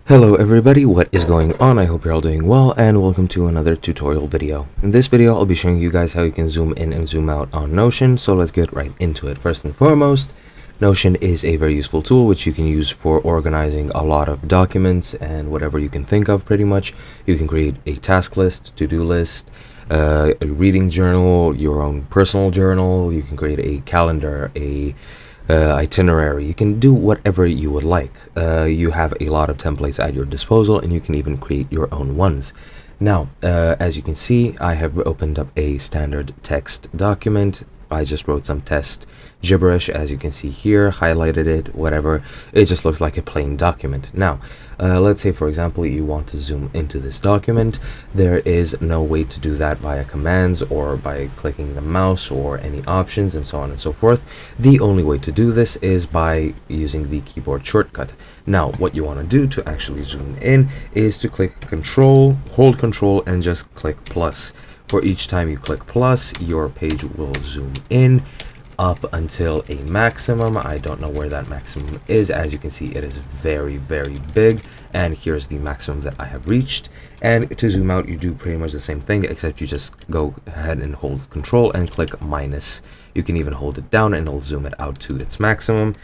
Hello everybody, what is going on? I hope you're all doing well and welcome to another tutorial video. In this video I'll be showing you guys how you can zoom in and zoom out on Notion, so let's get right into it. First and foremost, Notion is a very useful tool which you can use for organizing a lot of documents and whatever you can think of pretty much. You can create a task list, to-do list, a reading journal, your own personal journal. You can create a calendar, a itinerary. You can do whatever you would like. You have a lot of templates at your disposal and you can even create your own ones. Now, as you can see, I have opened up a standard text document. I just wrote some test gibberish, as you can see here, highlighted it, whatever. It just looks like a plain document. Now, let's say, for example, you want to zoom into this document. There is no way to do that via commands or by clicking the mouse or any options and so on and so forth. The only way to do this is by using the keyboard shortcut. Now, what you want to do to actually zoom in is to click Control, hold Control, and just click plus. For each time you click plus, your page will zoom in up until a maximum. I don't know where that maximum is. As you can see, it is very, very big, and here's the maximum that I have reached. And to zoom out, you do pretty much the same thing, except you just go ahead and hold Control and click minus. You can even hold it down and it'll zoom it out to its maximum,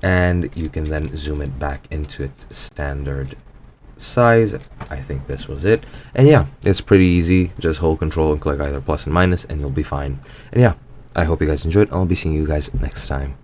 and you can then zoom it back into its standard size. I think this was it. And yeah, it's pretty easy. Just hold Control and click either plus and minus and you'll be fine. And yeah, I hope you guys enjoyed. I'll be seeing you guys next time.